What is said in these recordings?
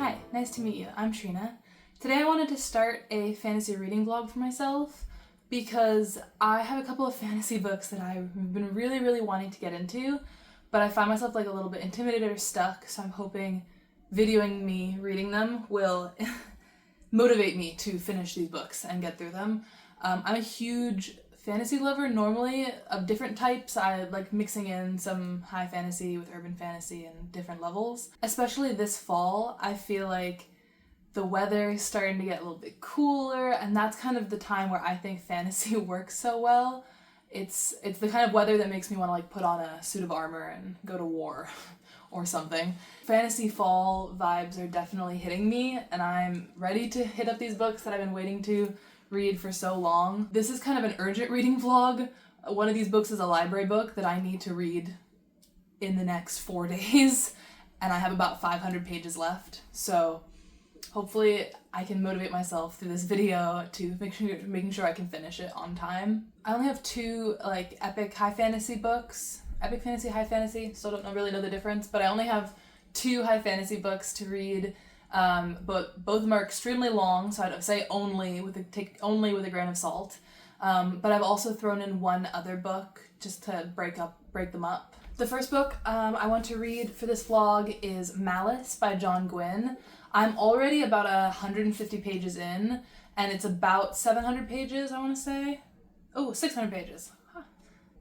Hi, nice to meet you. I'm Trina. Today I wanted to start a fantasy reading vlog for myself because I have a couple of fantasy books that I've been really wanting to get into, but I find myself like a little bit intimidated or stuck, so I'm hoping videoing me reading them will motivate me to finish these books and get through them. I'm a huge fantasy lover normally of different types. I like mixing in some high fantasy with urban fantasy and different levels. Especially this fall, I feel like the weather is starting to get a little bit cooler, and that's kind of the time where I think fantasy works so well. It's the kind of weather that makes me want to like put on a suit of armor and go to war or something. Fantasy fall vibes are definitely hitting me, and I'm ready to hit up these books that I've been waiting to read for so long. This is kind of an urgent reading vlog. One of these books is a library book that I need to read in the next 4 days, and I have about 500 pages left, so hopefully I can motivate myself through this video to making sure I can finish it on time. I only have two like epic high fantasy books. Epic fantasy, high fantasy, still don't really know the difference, but I only have two high fantasy books to read. But both of them are extremely long, so I'd say only with a grain of salt. But I've also thrown in one other book just to break them up. The first book I want to read for this vlog is Malice by John Gwynne. I'm already about 150 pages in, and it's about 700 pages, I want to say. Oh, 600 pages. Huh.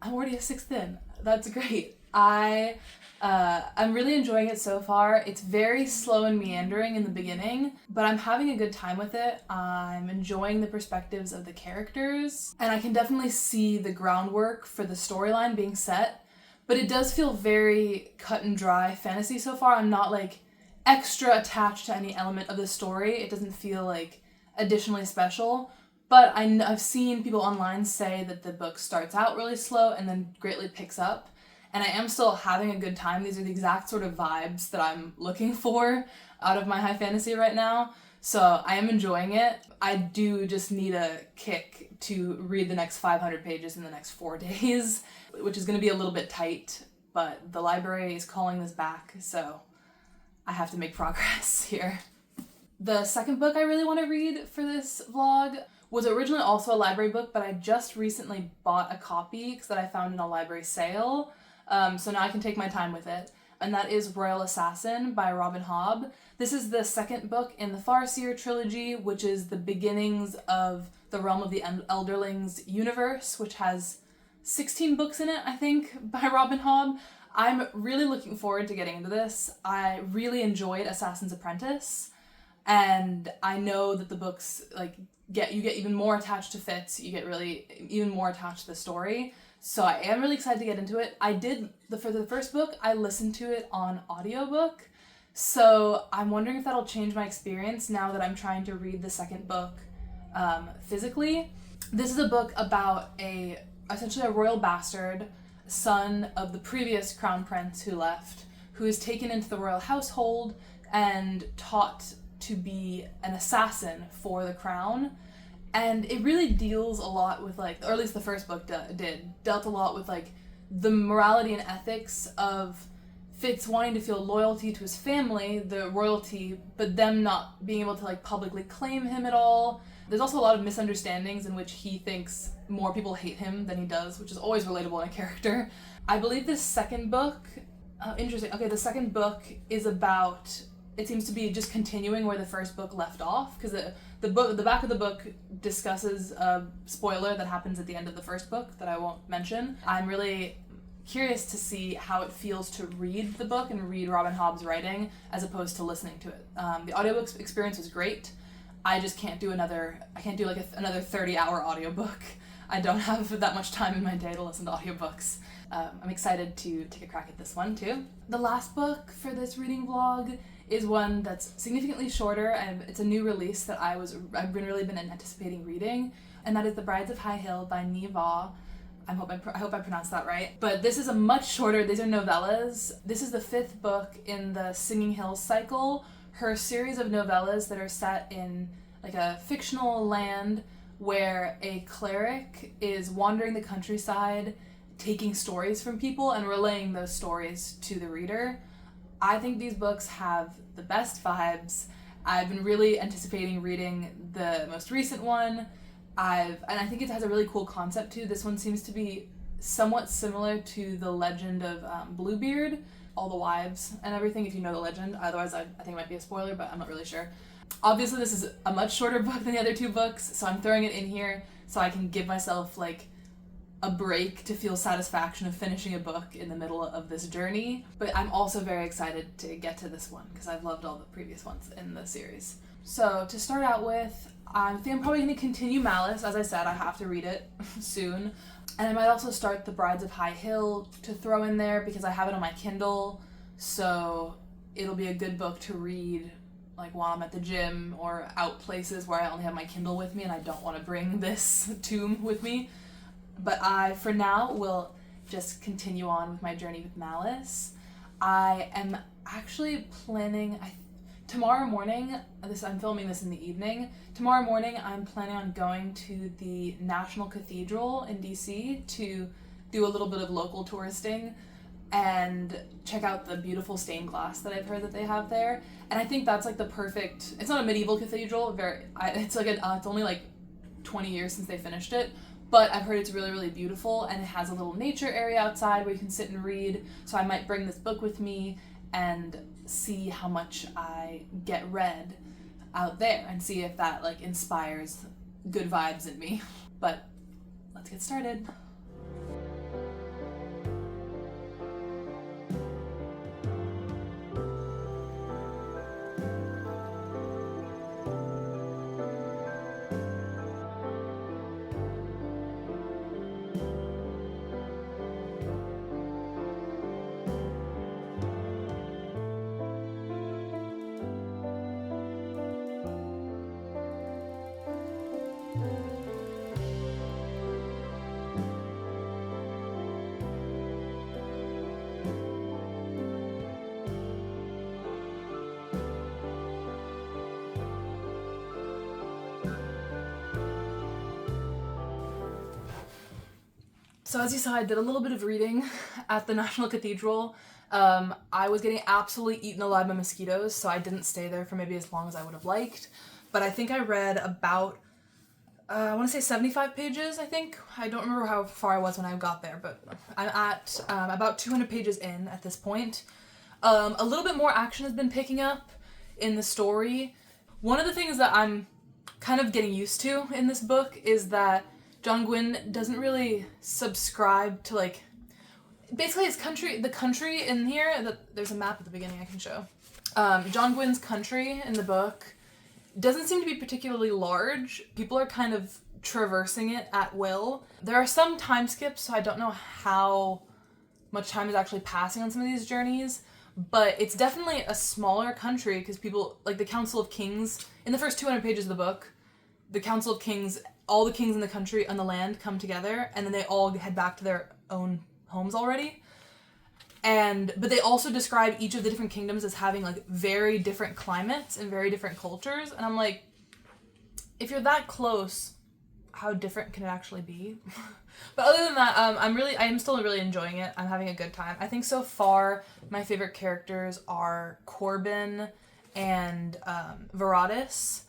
I'm already a sixth in. That's great. I'm really enjoying it so far. It's very slow and meandering in the beginning, but I'm having a good time with it. I'm enjoying the perspectives of the characters, and I can definitely see the groundwork for the storyline being set, but it does feel very cut and dry fantasy so far. I'm not like extra attached to any element of the story. It doesn't feel like additionally special, but I've seen people online say that the book starts out really slow and then greatly picks up. And I am still having a good time. These are the exact sort of vibes that I'm looking for out of my high fantasy right now. So I am enjoying it. I do just need a kick to read the next 500 pages in the next 4 days, which is going to be a little bit tight, but the library is calling this back, so I have to make progress here. The second book I really want to read for this vlog was originally also a library book, but I just recently bought a copy that I found in a library sale. So now I can take my time with it, and that is Royal Assassin by Robin Hobb. This is the second book in the Farseer trilogy, which is the beginnings of the Realm of the Elderlings universe, which has 16 books in it, I think, by Robin Hobb. I'm really looking forward to getting into this. I really enjoyed Assassin's Apprentice, and I know that the books you get even more attached to Fitz, you get really even more attached to the story. So I am really excited to get into it. For the first book, I listened to it on audiobook, so I'm wondering if that'll change my experience now that I'm trying to read the second book physically. This is a book about essentially a royal bastard, son of the previous crown prince who left, who is taken into the royal household and taught to be an assassin for the crown. And it really deals a lot with or at least the first book dealt a lot with the morality and ethics of Fitz wanting to feel loyalty to his family, the royalty, but them not being able to publicly claim him at all. There's also a lot of misunderstandings in which he thinks more people hate him than he does, which is always relatable in a character. I believe this second book, interesting. Okay, the second book is about, it seems to be just continuing where the first book left off, because the back of the book discusses a spoiler that happens at the end of the first book that I won't mention. I'm really curious to see how it feels to read the book and read Robin Hobb's writing as opposed to listening to it. The audiobook experience was great. I just can't do another 30-hour audiobook. I don't have that much time in my day to listen to audiobooks. I'm excited to take a crack at this one too. The last book for this reading vlog is one that's significantly shorter, and it's a new release that I've really been anticipating reading, and that is The Brides of High Hill by Nghi. I hope I pronounced that right. But this is a much shorter, these are novellas. This is the fifth book in the Singing Hills cycle, her series of novellas that are set in a fictional land where a cleric is wandering the countryside, taking stories from people and relaying those stories to the reader. I think these books have the best vibes. I've been really anticipating reading the most recent one. And I think it has a really cool concept too. This one seems to be somewhat similar to the legend of Bluebeard, all the wives and everything, if you know the legend. Otherwise, I think it might be a spoiler, but I'm not really sure. Obviously, this is a much shorter book than the other two books, so I'm throwing it in here so I can give myself like a break to feel satisfaction of finishing a book in the middle of this journey. But I'm also very excited to get to this one because I've loved all the previous ones in the series. So to start out with, I think I'm probably going to continue Malice. As I said, I have to read it soon. And I might also start The Brides of High Hill to throw in there because I have it on my Kindle, so it'll be a good book to read like while I'm at the gym or out places where I only have my Kindle with me and I don't want to bring this tome with me. But I, for now, will just continue on with my journey with Malice. I am actually planning, tomorrow morning, I'm filming this in the evening, tomorrow morning I'm planning on going to the National Cathedral in DC to do a little bit of local touristing and check out the beautiful stained glass that I've heard that they have there. And I think that's like the perfect, it's not a medieval cathedral, it's only like 20 years since they finished it, but I've heard it's really, really beautiful, and it has a little nature area outside where you can sit and read, so I might bring this book with me and see how much I get read out there and see if that like inspires good vibes in me. But let's get started. So as you saw, I did a little bit of reading at the National Cathedral. I was getting absolutely eaten alive by mosquitoes, so I didn't stay there for maybe as long as I would have liked. But I think I read about, I want to say 75 pages, I think. I don't remember how far I was when I got there, but I'm at about 200 pages in at this point. A little bit more action has been picking up in the story. One of the things that I'm kind of getting used to in this book is that John Gwynne doesn't really subscribe to like, basically the country in here, there's a map at the beginning I can show. John Gwynne's country in the book doesn't seem to be particularly large. People are kind of traversing it at will. There are some time skips, so I don't know how much time is actually passing on some of these journeys, but it's definitely a smaller country because people, like the Council of Kings, in the first 200 pages of the book, the Council of Kings, all the kings in the country, on the land, come together, and then they all head back to their own homes already. But they also describe each of the different kingdoms as having like very different climates and very different cultures, and I'm like, if you're that close, how different can it actually be? But other than that, I am still really enjoying it. I'm having a good time. I think so far my favorite characters are Corbin and Veratus.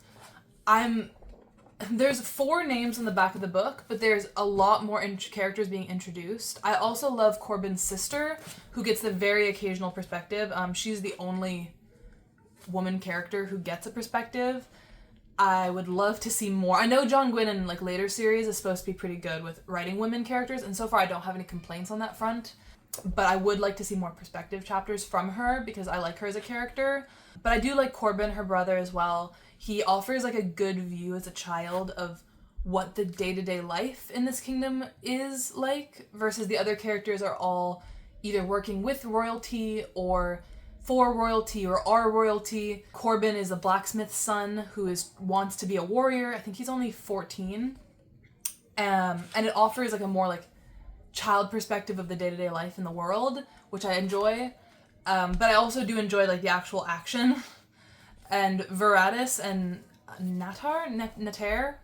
There's 4 names on the back of the book, but there's a lot more characters being introduced. I also love Corbin's sister, who gets the very occasional perspective. She's the only woman character who gets a perspective. I would love to see more. I know John Gwynne in like later series is supposed to be pretty good with writing women characters, and so far I don't have any complaints on that front. But I would like to see more perspective chapters from her because I like her as a character. But I do like Corbin, her brother, as well. He offers like a good view as a child of what the day-to-day life in this kingdom is like, versus the other characters are all either working with royalty or for royalty or are royalty. Corbin is a blacksmith's son who wants to be a warrior. I think he's only 14. And it offers like a more like child perspective of the day-to-day life in the world, which I enjoy. But I also do enjoy like the actual action. And Veratus and Nathair,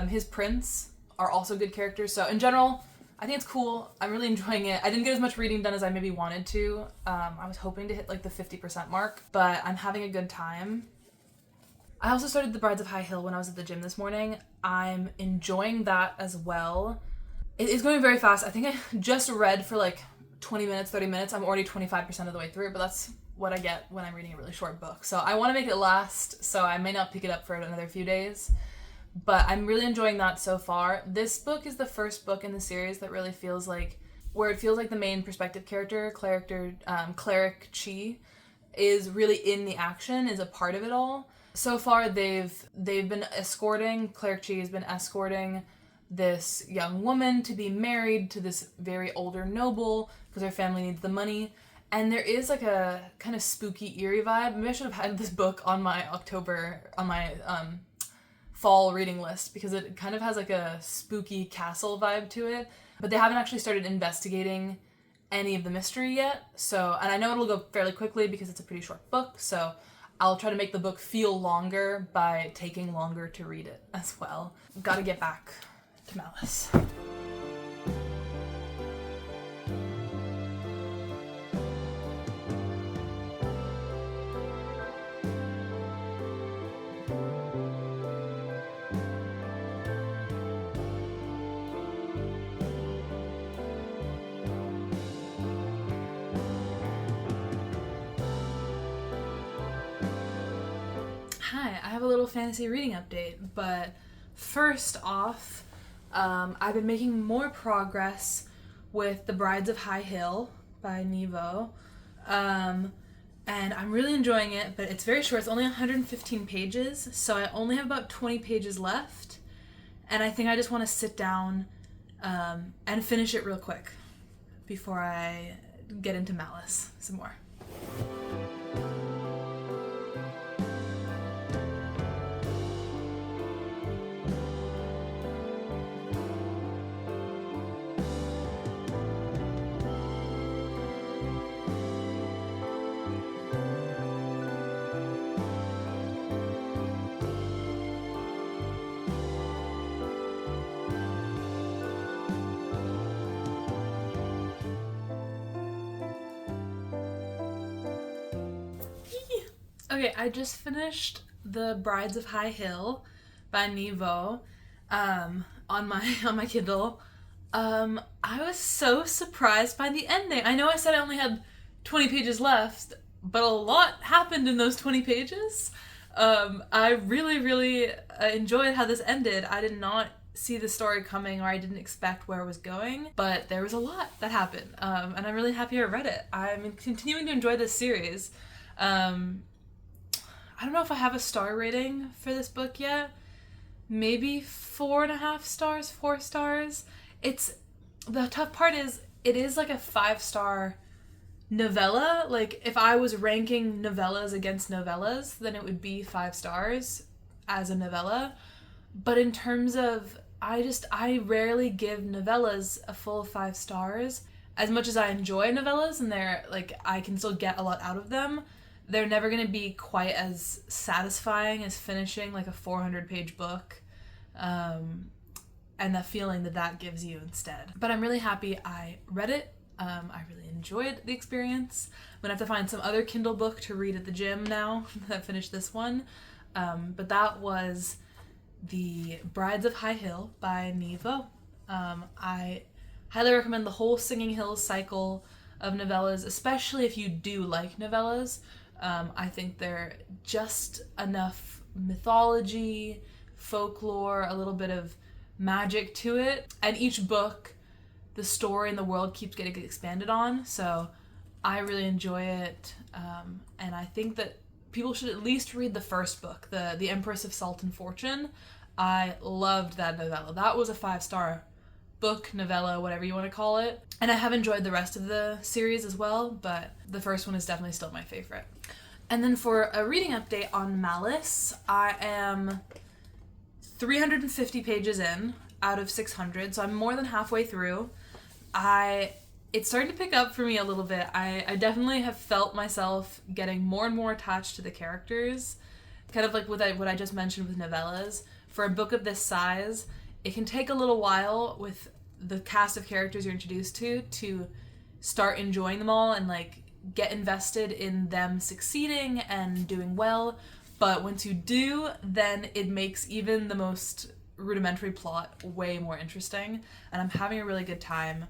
his prince, are also good characters. So in general, I think it's cool. I'm really enjoying it. I didn't get as much reading done as I maybe wanted to. I was hoping to hit like the 50% mark, but I'm having a good time. I also started The Brides of High Hill when I was at the gym this morning. I'm enjoying that as well. It's going very fast. I think I just read for like 20 minutes, 30 minutes. I'm already 25% of the way through, but that's what I get when I'm reading a really short book. So I want to make it last, so I may not pick it up for another few days. But I'm really enjoying that so far. This book is the first book in the series that really feels like, where it feels like the main perspective character, Cleric Chi, is really in the action, is a part of it all. So far, they've been escorting, Cleric Chi has been escorting this young woman to be married to this very older noble because her family needs the money. And there is like a kind of spooky, eerie vibe. Maybe I should have had this book on my fall reading list because it kind of has like a spooky castle vibe to it. But they haven't actually started investigating any of the mystery yet. So, and I know it'll go fairly quickly because it's a pretty short book. So I'll try to make the book feel longer by taking longer to read it as well. Gotta get back to Malice. Hi, I have a little fantasy reading update, but first off, I've been making more progress with The Brides of High Hill by Nghi, and I'm really enjoying it, but it's very short. It's only 115 pages, so I only have about 20 pages left, and I think I just want to sit down and finish it real quick before I get into Malice some more. Okay, I just finished The Brides of High Hill by Nghi on my Kindle. I was so surprised by the ending. I know I said I only had 20 pages left, but a lot happened in those 20 pages. I really enjoyed how this ended. I did not see the story coming, or I didn't expect where it was going, but there was a lot that happened, and I'm really happy I read it. I'm continuing to enjoy this series. I don't know if I have a star rating for this book yet. Maybe 4.5 stars, 4 stars. The tough part is, it is like a 5-star novella. Like, if I was ranking novellas against novellas, then it would be 5 stars as a novella. But in terms of, I rarely give novellas a full 5 stars. As much as I enjoy novellas and I can still get a lot out of them, they're never going to be quite as satisfying as finishing like a 400-page book, and the feeling that gives you instead. But I'm really happy I read it. I really enjoyed the experience. I'm going to have to find some other Kindle book to read at the gym now that I finished this one. But that was The Brides of High Hill by Nghi. I highly recommend the whole Singing Hills cycle of novellas, especially if you do like novellas. I think they're just enough mythology, folklore, a little bit of magic to it. And each book, the story and the world keeps getting expanded on. So I really enjoy it. And I think that people should at least read the first book, The Empress of Salt and Fortune. I loved that novella. That was a 5-star book, novella, whatever you want to call it. And I have enjoyed the rest of the series as well, but the first one is definitely still my favorite. And then for a reading update on Malice, I am 350 pages in out of 600, so I'm more than halfway through. It's starting to pick up for me a little bit. I definitely have felt myself getting more and more attached to the characters, kind of like what I just mentioned with novellas. For a book of this size, it can take a little while with the cast of characters you're introduced to start enjoying them all and like get invested in them succeeding and doing well. But once you do, then it makes even the most rudimentary plot way more interesting, and I'm having a really good time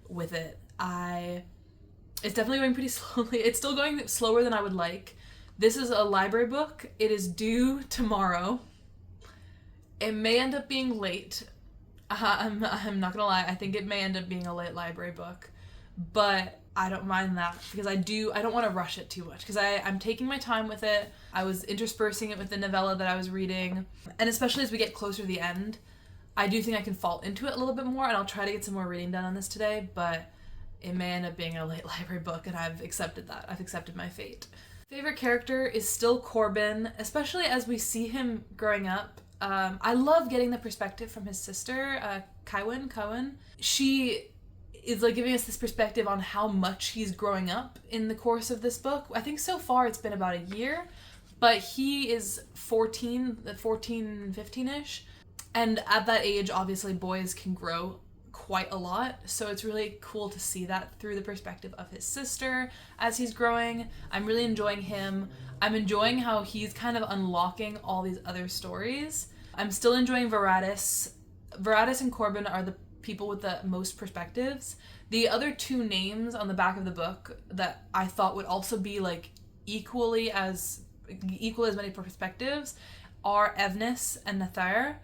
with it. It's definitely going pretty slowly. It's still going slower than I would like. This is a library book. It is due tomorrow. It may end up being late. I'm not gonna lie. I think it may end up being a late library book, but I don't mind that because I don't want to rush it too much because I'm taking my time with it. I was interspersing it with the novella that I was reading, and especially as we get closer to the end, I do think I can fall into it a little bit more, and I'll try to get some more reading done on this today, but it may end up being a late library book, and I've accepted that. I've accepted my fate. Favorite character is still Corbin, especially as we see him growing up. I love getting the perspective from his sister, Cowan. She is like giving us this perspective on how much he's growing up in the course of this book. I think so far it's been about a year, but he is 14, 15-ish. And at that age, obviously boys can grow quite a lot, so it's really cool to see that through the perspective of his sister as he's growing. I'm really enjoying him. I'm enjoying how he's kind of unlocking all these other stories. I'm still enjoying Veratis. Veratis and Corbin are the people with the most perspectives. The other two names on the back of the book that I thought would also be like equally as many perspectives are Evnis and Nathair.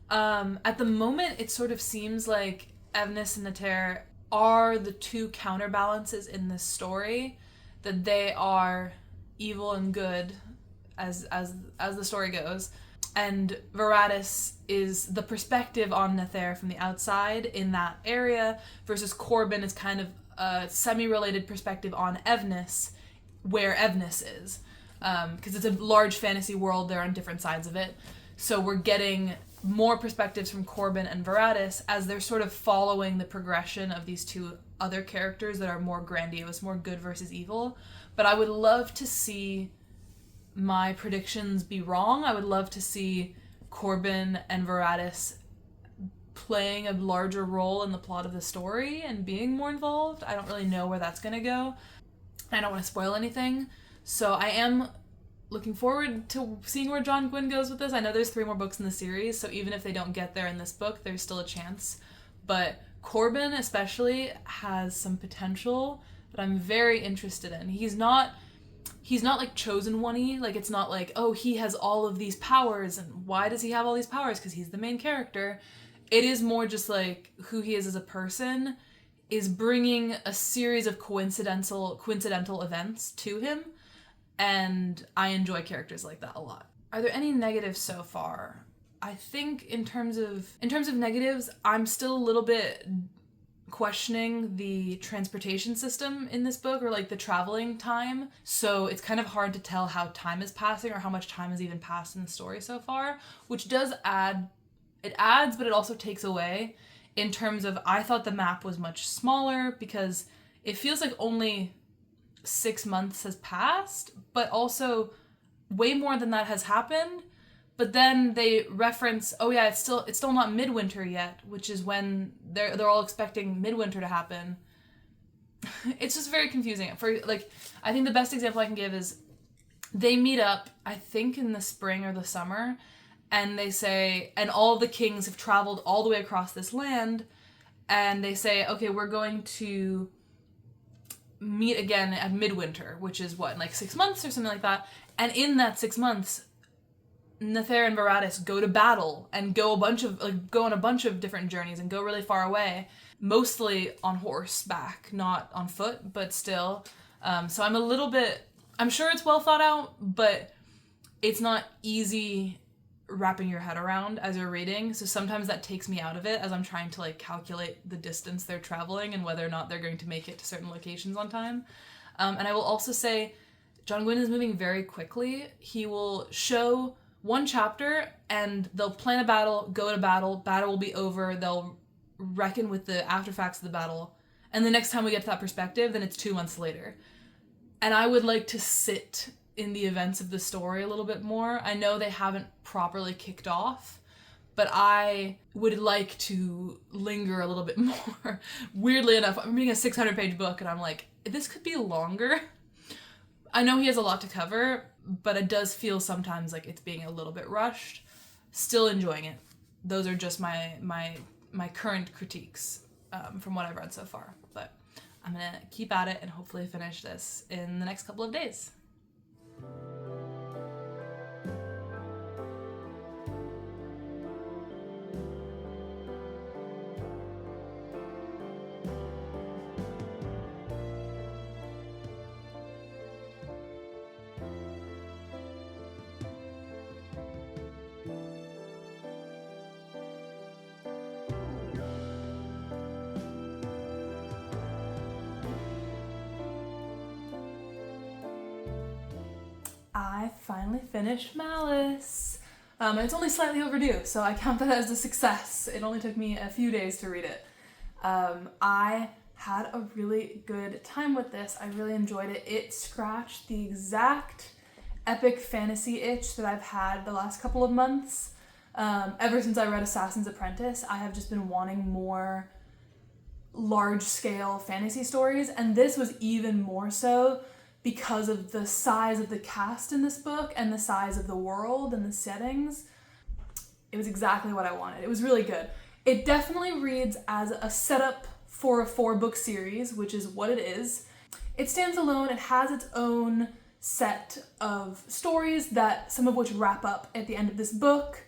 At the moment, it sort of seems like Evnis and Nathair are the two counterbalances in this story, that they are evil and good as the story goes, and Veratis is the perspective on Nathair from the outside in that area, versus Corbin is kind of a semi-related perspective on Evnis, where Evnis is, because it's a large fantasy world. They're on different sides of it, so we're getting more perspectives from Corbin and Veratis as they're sort of following the progression of these two other characters that are more grandiose, more good versus evil. But I would love to see my predictions be wrong. I would love to see Corbin and Veratis playing a larger role in the plot of the story and being more involved. I don't really know where that's going to go. I don't want to spoil anything. So I am looking forward to seeing where John Gwynne goes with this. I know there's 3 more books in the series, so even if they don't get there in this book, there's still a chance. But Corbin especially has some potential that I'm very interested in. He's not like chosen one-y. Like, it's not like, oh, he has all of these powers, and why does he have all these powers? Because he's the main character. It is more just like who he is as a person is bringing a series of coincidental events to him. And I enjoy characters like that a lot. Are there any negatives so far? I think in terms of negatives, I'm still a little bit questioning the transportation system in this book, or like the traveling time. So it's kind of hard to tell how time is passing or how much time has even passed in the story so far, which does add. It adds, but it also takes away in terms of, I thought the map was much smaller because it feels like only 6 months has passed, but also way more than that has happened. But then they reference, oh yeah, it's still not midwinter yet, which is when they're all expecting midwinter to happen. It's just very confusing. I think the best example I can give is they meet up, I think in the spring or the summer, and they say, and all the kings have traveled all the way across this land, and they say, okay, we're going to meet again at midwinter, which is what, like 6 months or something like that. And in that 6 months, Nathair and Veratis go to battle and go on a bunch of different journeys and go really far away, mostly on horseback, not on foot, but still. So I'm sure it's well thought out, but it's not easy wrapping your head around as you're reading. So sometimes that takes me out of it as I'm trying to like calculate the distance they're traveling and whether or not they're going to make it to certain locations on time. And I will also say John Gwynne is moving very quickly. He will show one chapter and they'll plan a battle, go to battle will be over, they'll reckon with the afterfacts of the battle, and the next time we get to that perspective, then it's 2 months later. And I would like to sit in the events of the story a little bit more. I know they haven't properly kicked off, but I would like to linger a little bit more. Weirdly enough, I'm reading a 600-page book and I'm like, this could be longer. I know he has a lot to cover, but it does feel sometimes like it's being a little bit rushed. Still enjoying it. Those are just my current critiques from what I've read so far. But I'm going to keep at it and hopefully finish this in the next couple of days. I finally finished Malice. And it's only slightly overdue, so I count that as a success. It only took me a few days to read it. I had a really good time with this. I really enjoyed it. It scratched the exact epic fantasy itch that I've had the last couple of months. Ever since I read Assassin's Apprentice, I have just been wanting more large-scale fantasy stories, and this was even more so because of the size of the cast in this book and the size of the world and the settings. It was exactly what I wanted. It was really good. It definitely reads as a setup for a 4-book series, which is what it is. It stands alone. It has its own set of stories, that some of which wrap up at the end of this book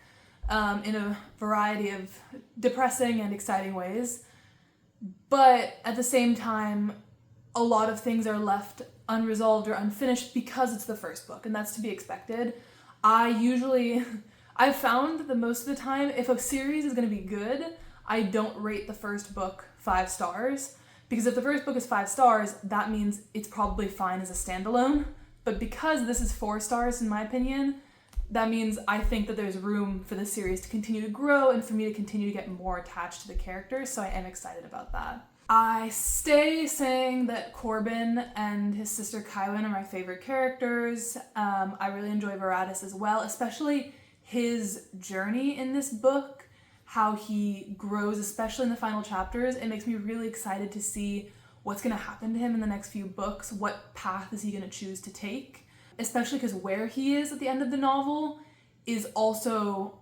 in a variety of depressing and exciting ways. But at the same time, a lot of things are left unresolved or unfinished because it's the first book, and that's to be expected. I've found that most of the time, if a series is going to be good, I don't rate the first book 5 stars, because if the first book is 5 stars, that means it's probably fine as a standalone. But because this is 4 stars, in my opinion, that means I think that there's room for the series to continue to grow and for me to continue to get more attached to the characters, so I am excited about that. I stay saying that Corbin and his sister Kywin are my favorite characters. I really enjoy Veratus as well, especially his journey in this book, how he grows, especially in the final chapters. It makes me really excited to see what's going to happen to him in the next few books. What path is he going to choose to take? Especially because where he is at the end of the novel is also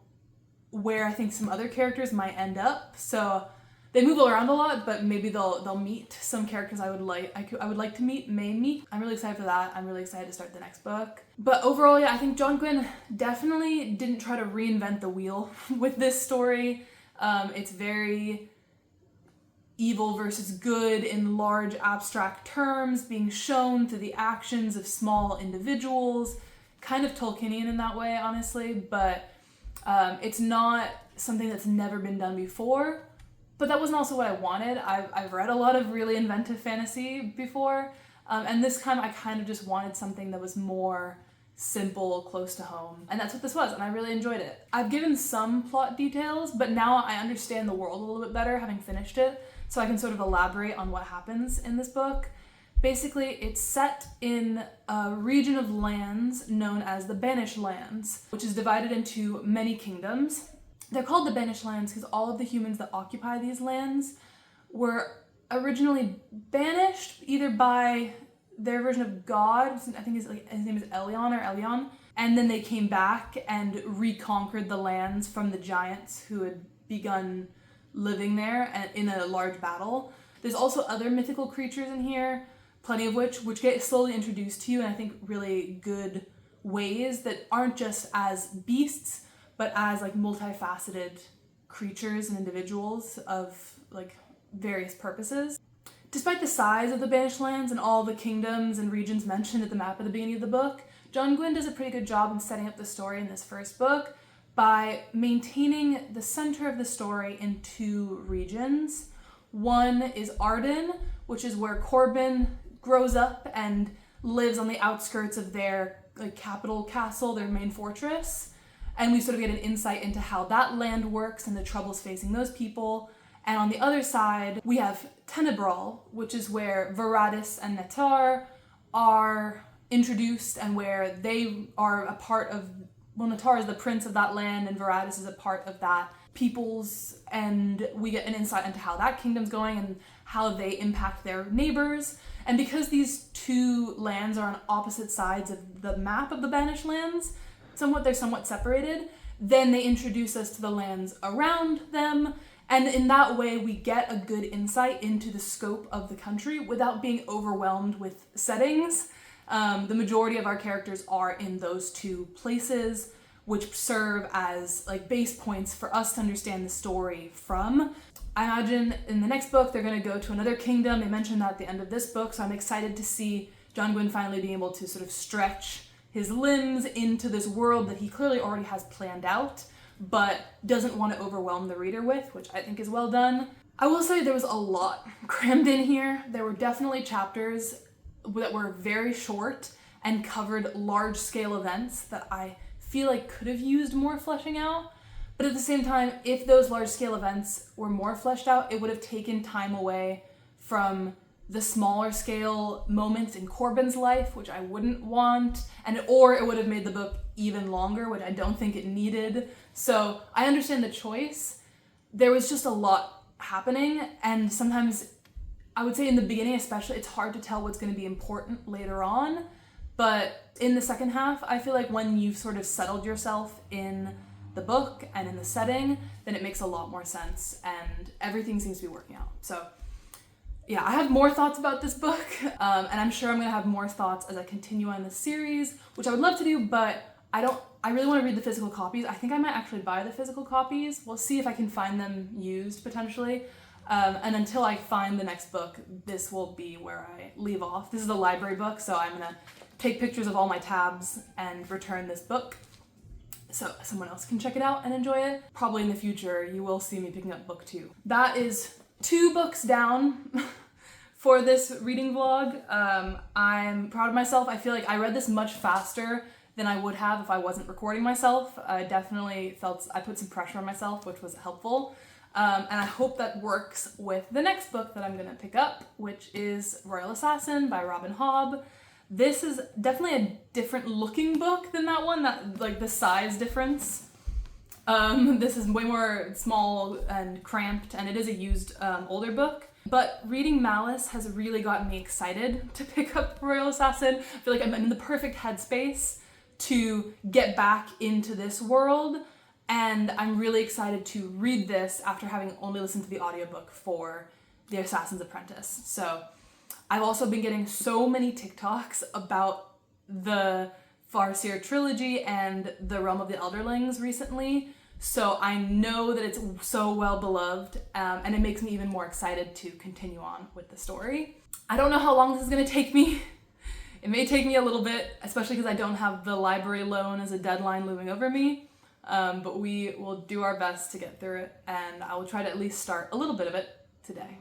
where I think some other characters might end up. So they move around a lot, but maybe they'll meet some characters I would like to meet, may meet. I'm really excited for that. I'm really excited to start the next book. But overall, yeah, I think John Gwynne definitely didn't try to reinvent the wheel with this story. It's very evil versus good in large abstract terms, being shown through the actions of small individuals. Kind of Tolkienian in that way, honestly, but it's not something that's never been done before. But that wasn't also what I wanted. I've read a lot of really inventive fantasy before, and this time I kind of just wanted something that was more simple, close to home, and that's what this was, and I really enjoyed it. I've given some plot details, but now I understand the world a little bit better having finished it, so I can sort of elaborate on what happens in this book. Basically, it's set in a region of lands known as the Banished Lands, which is divided into many kingdoms. They're called the Banished Lands because all of the humans that occupy these lands were originally banished either by their version of God, I think his name is Elion, and then they came back and reconquered the lands from the giants who had begun living there in a large battle. There's also other mythical creatures in here, plenty of which get slowly introduced to you in I think really good ways that aren't just as beasts, but as like multifaceted creatures and individuals of like various purposes. Despite the size of the Banished Lands and all the kingdoms and regions mentioned at the map at the beginning of the book, John Gwynne does a pretty good job in setting up the story in this first book by maintaining the center of the story in 2 regions. One is Arden, which is where Corbin grows up and lives on the outskirts of their capital castle, their main fortress. And we sort of get an insight into how that land works and the troubles facing those people. And on the other side, we have Tenebrae, which is where Veratus and Netar are introduced and where they are a part of Natar is the prince of that land and Veratus is a part of that peoples, and we get an insight into how that kingdom's going and how they impact their neighbors. And because these two lands are on opposite sides of the map of the Banished Lands, they're somewhat separated, then they introduce us to the lands around them, and in that way we get a good insight into the scope of the country without being overwhelmed with settings. The majority of our characters are in those two places, which serve as like base points for us to understand the story from. I imagine in the next book they're going to go to another kingdom. They mentioned that at the end of this book, so I'm excited to see John Gwynne finally being able to sort of stretch his limbs into this world that he clearly already has planned out, but doesn't want to overwhelm the reader with, which I think is well done. I will say there was a lot crammed in here. There were definitely chapters that were very short and covered large-scale events that I feel like could have used more fleshing out. But at the same time, if those large-scale events were more fleshed out, it would have taken time away from the smaller scale moments in Corbin's life, which I wouldn't want, or it would have made the book even longer, which I don't think it needed. So I understand the choice. There was just a lot happening, and sometimes, I would say in the beginning especially, it's hard to tell what's going to be important later on. But in the second half, I feel like when you've sort of settled yourself in the book and in the setting, then it makes a lot more sense, and everything seems to be working out. So yeah, I have more thoughts about this book, and I'm sure I'm going to have more thoughts as I continue on this series, which I would love to do, but I really want to read the physical copies. I think I might actually buy the physical copies. We'll see if I can find them used, potentially. And until I find the next book, this will be where I leave off. This is a library book, so I'm going to take pictures of all my tabs and return this book so someone else can check it out and enjoy it. Probably in the future, you will see me picking up book 2. That is 2 books down for this reading vlog. I'm proud of myself. I feel like I read this much faster than I would have if I wasn't recording myself. I definitely felt I put some pressure on myself, which was helpful. And I hope that works with the next book that I'm going to pick up, which is Royal Assassin by Robin Hobb. This is definitely a different looking book than that one, that like the size difference. This is way more small and cramped, and it is a used older book. But reading Malice has really gotten me excited to pick up Royal Assassin. I feel like I'm in the perfect headspace to get back into this world, and I'm really excited to read this after having only listened to the audiobook for The Assassin's Apprentice. So I've also been getting so many TikToks about the Farseer trilogy and the Realm of the Elderlings recently, so I know that it's so well beloved, and it makes me even more excited to continue on with the story. I don't know how long this is going to take me. It may take me a little bit, especially because I don't have the library loan as a deadline looming over me, but we will do our best to get through it, and I will try to at least start a little bit of it today.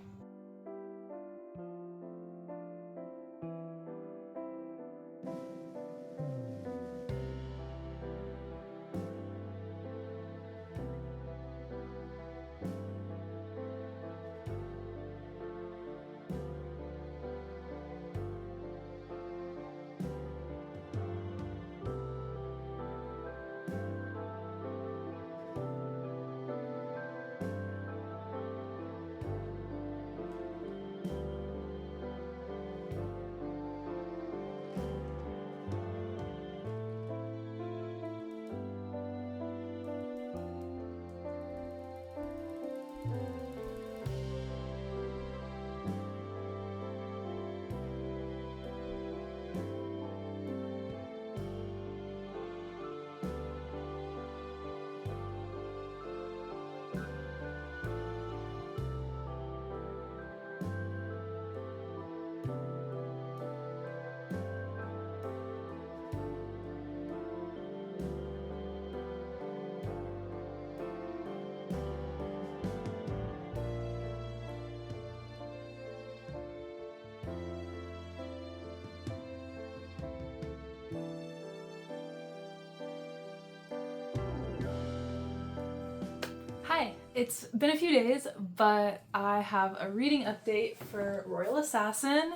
Hi, it's been a few days, but I have a reading update for Royal Assassin,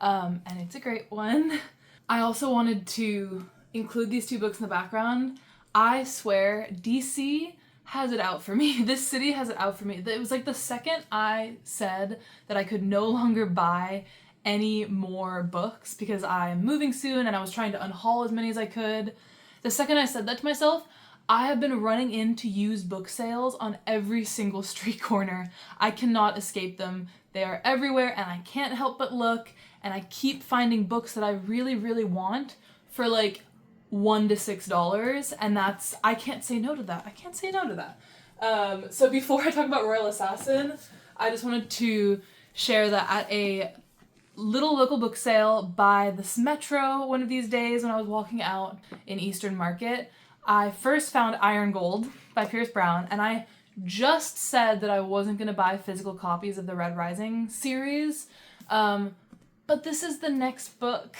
and it's a great one. I also wanted to include these 2 books in the background. I swear, DC has it out for me. This city has it out for me. It was like the second I said that I could no longer buy any more books because I'm moving soon and I was trying to unhaul as many as I could. The second I said that to myself, I have been running into used book sales on every single street corner. I cannot escape them. They are everywhere and I can't help but look, and I keep finding books that I really, really want for like $1 to $6, and I can't say no to that. I can't say no to that. So before I talk about Royal Assassin, I just wanted to share that at a little local book sale by this Metro one of these days when I was walking out in Eastern Market, I first found Iron Gold by Pierce Brown, and I just said that I wasn't going to buy physical copies of the Red Rising series, but this is the next book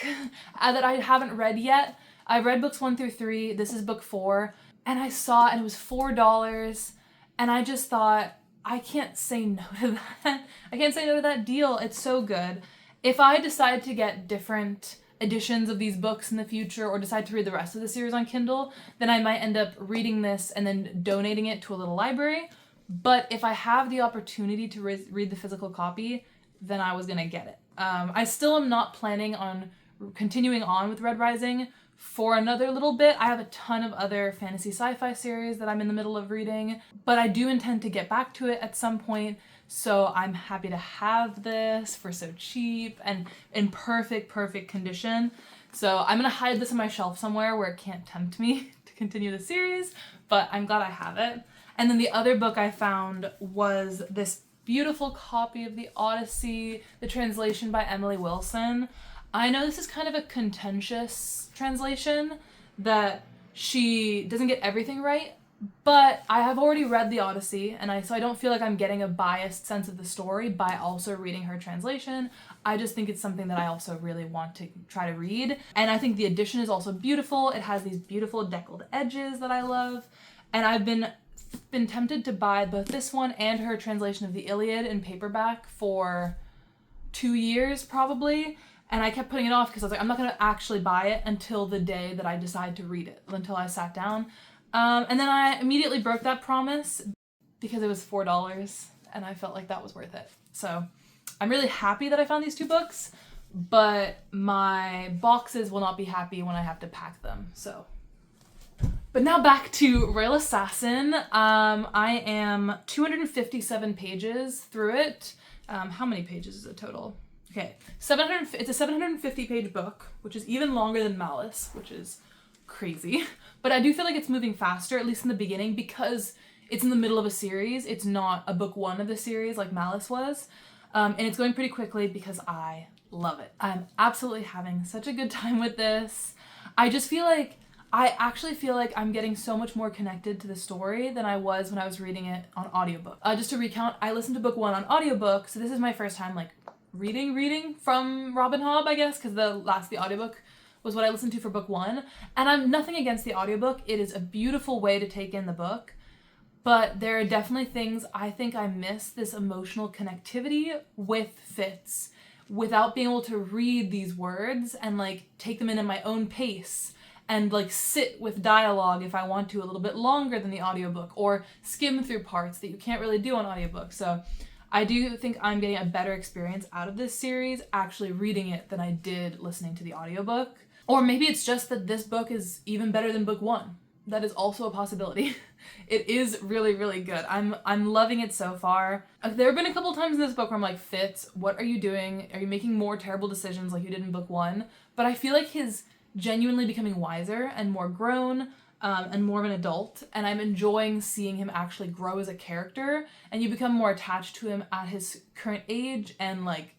that I haven't read yet. I've read books 1 through 3, this is book 4, and I saw it and it was $4, and I just thought, I can't say no to that. I can't say no to that deal, it's so good. If I decide to get different editions of these books in the future or decide to read the rest of the series on Kindle, then I might end up reading this and then donating it to a little library. But if I have the opportunity to read the physical copy, then I was gonna get it. I still am not planning on continuing on with Red Rising for another little bit. I have a ton of other fantasy sci-fi series that I'm in the middle of reading, but I do intend to get back to it at some point. So I'm happy to have this for so cheap and in perfect condition. So I'm gonna hide this on my shelf somewhere where it can't tempt me to continue the series, but I'm glad I have it. And then the other book I found was this beautiful copy of the Odyssey, the translation by Emily Wilson. I know this is kind of a contentious translation, that she doesn't get everything right, but I have already read the Odyssey, and so I don't feel like I'm getting a biased sense of the story by also reading her translation. I just think it's something that I also really want to try to read. And I think the edition is also beautiful. It has these beautiful deckled edges that I love. And I've been tempted to buy both this one and her translation of the Iliad in paperback for 2 years probably. And I kept putting it off because I was like, I'm not going to actually buy it until the day that I decide to read it, until I sat down. And then I immediately broke that promise because it was $4 and I felt like that was worth it. So I'm really happy that I found these 2 books, but my boxes will not be happy when I have to pack them. So, but now back to Royal Assassin. I am 257 pages through it. How many pages is it total? Okay, it's a 750 page book, which is even longer than Malice, which is crazy. But I do feel like it's moving faster, at least in the beginning, because it's in the middle of a series. It's not a book 1 of the series like Malice was. And it's going pretty quickly because I love it. I'm absolutely having such a good time with this. I actually feel like I'm getting so much more connected to the story than I was when I was reading it on audiobook. Just to recount, I listened to book 1 on audiobook, so this is my first time like reading from Robin Hobb, I guess, because the audiobook was what I listened to for book 1. And I'm nothing against the audiobook. It is a beautiful way to take in the book. But there are definitely things I think I miss this emotional connectivity with Fitz without being able to read these words and like take them in at my own pace and like sit with dialogue if I want to a little bit longer than the audiobook, or skim through parts that you can't really do on audiobook. So I do think I'm getting a better experience out of this series actually reading it than I did listening to the audiobook. Or maybe it's just that this book is even better than book 1. That is also a possibility. It is really, really good. I'm loving it so far. There have been a couple times in this book where I'm like, Fitz, what are you doing? Are you making more terrible decisions like you did in book 1? But I feel like he's genuinely becoming wiser and more grown, and more of an adult, and I'm enjoying seeing him actually grow as a character, and you become more attached to him at his current age and like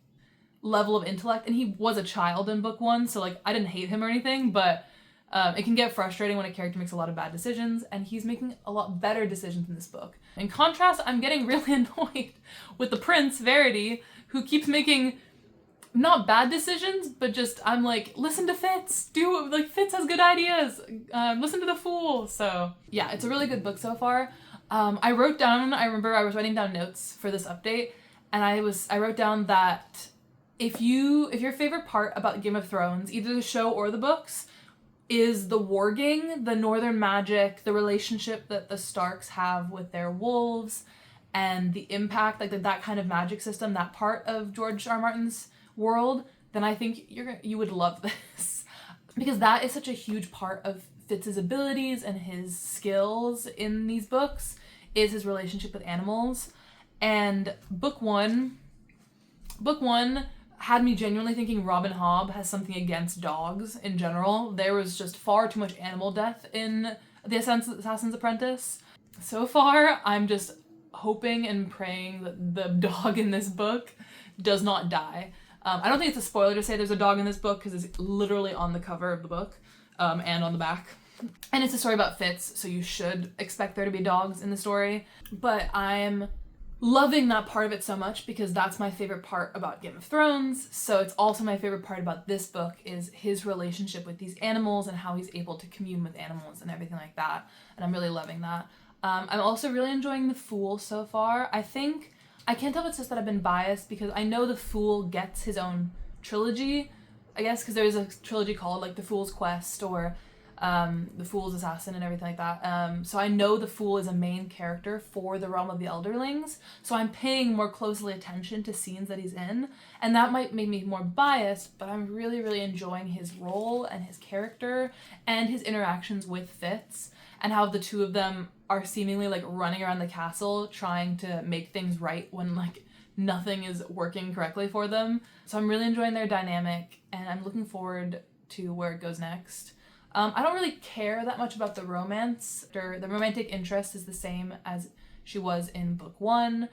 level of intellect. And he was a child in book 1, so like I didn't hate him or anything, but it can get frustrating when a character makes a lot of bad decisions, and he's making a lot better decisions in this book. In contrast, I'm getting really annoyed with the prince, Verity, who keeps making not bad decisions, but just, I'm like, listen to Fitz, Fitz has good ideas, listen to the fool. So yeah, it's a really good book so far. I remember I was writing down notes for this update, and I wrote down that if your favorite part about Game of Thrones, either the show or the books, is the warging, the northern magic, the relationship that the Starks have with their wolves, and the impact, like that kind of magic system, that part of George R. R. Martin's world, then I think you would love this. Because that is such a huge part of Fitz's abilities and his skills in these books, is his relationship with animals. And book one had me genuinely thinking Robin Hobb has something against dogs in general. There was just far too much animal death in The Assassin's Apprentice. So far, I'm just hoping and praying that the dog in this book does not die. I don't think it's a spoiler to say there's a dog in this book because it's literally on the cover of the book and on the back. And it's a story about Fitz, so you should expect there to be dogs in the story. But I'm loving that part of it so much because that's my favorite part about Game of Thrones. So it's also my favorite part about this book is his relationship with these animals and how he's able to commune with animals and everything like that. And I'm really loving that. I'm also really enjoying The Fool so far. I can't tell if it's just that I've been biased because I know The Fool gets his own trilogy, I guess, because there's a trilogy called like The Fool's Quest or The Fool's Assassin and everything like that. So I know The Fool is a main character for the Realm of the Elderlings, so I'm paying more closely attention to scenes that he's in, and that might make me more biased, but I'm really, really enjoying his role and his character and his interactions with Fitz and how the two of them are seemingly like running around the castle trying to make things right when like nothing is working correctly for them. So I'm really enjoying their dynamic and I'm looking forward to where it goes next. I don't really care that much about the romance. The romantic interest is the same as she was in book one.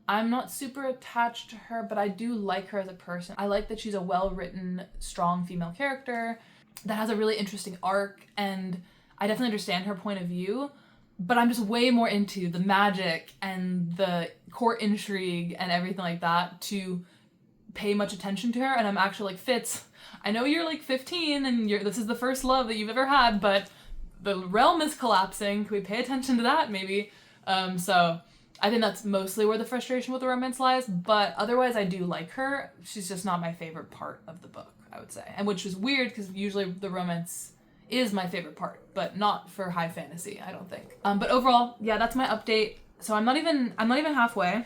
I'm not super attached to her, but I do like her as a person. I like that she's a well-written, strong female character that has a really interesting arc, and I definitely understand her point of view, but I'm just way more into the magic and the court intrigue and everything like that to pay much attention to her. And I'm actually like, Fitz, I know you're like 15 and this is the first love that you've ever had, but the realm is collapsing. Can we pay attention to that maybe? So I think that's mostly where the frustration with the romance lies, but otherwise I do like her. She's just not my favorite part of the book, I would say. And which is weird because usually the romance is my favorite part, but not for high fantasy, I don't think. But overall, yeah, that's my update. So I'm not even halfway.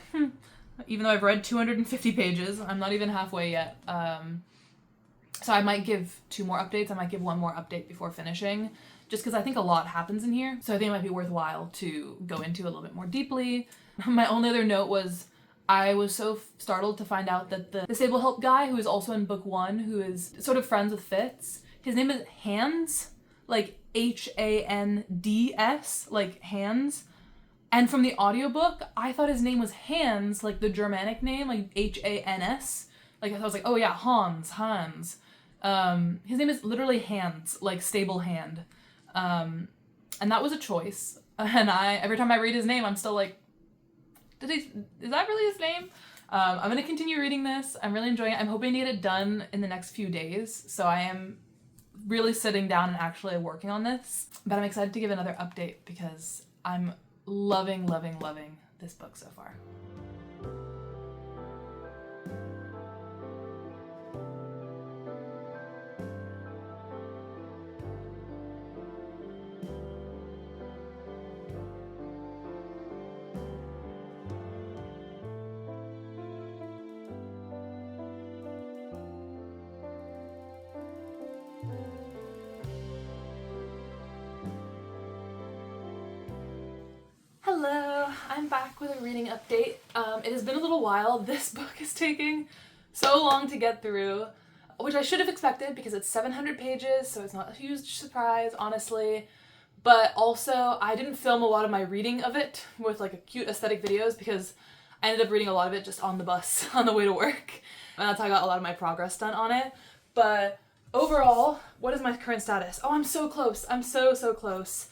Even though I've read 250 pages, I'm not even halfway yet. So I might give 2 more updates. I might give 1 more update before finishing, just because I think a lot happens in here. So I think it might be worthwhile to go into a little bit more deeply. My only other note was I was so startled to find out that the disabled help guy, who is also in book 1, who is sort of friends with Fitz, his name is Hands, like Hands, like Hands. And from the audiobook, I thought his name was Hans, like the Germanic name, like Hans. Like I was like, oh yeah, Hans. His name is literally Hands, like stable hand. And that was a choice. And every time I read his name, I'm still like, is that really his name? I'm gonna continue reading this. I'm really enjoying it. I'm hoping to get it done in the next few days. So I am really sitting down and actually working on this. But I'm excited to give another update because I'm loving this book so far. Hello, I'm back with a reading update. It has been a little while. This book is taking so long to get through, which I should have expected because it's 700 pages, so it's not a huge surprise, honestly. But also, I didn't film a lot of my reading of it with like a cute aesthetic videos because I ended up reading a lot of it just on the bus on the way to work. And that's how I got a lot of my progress done on it. But overall, what is my current status? Oh, I'm so close. I'm so close.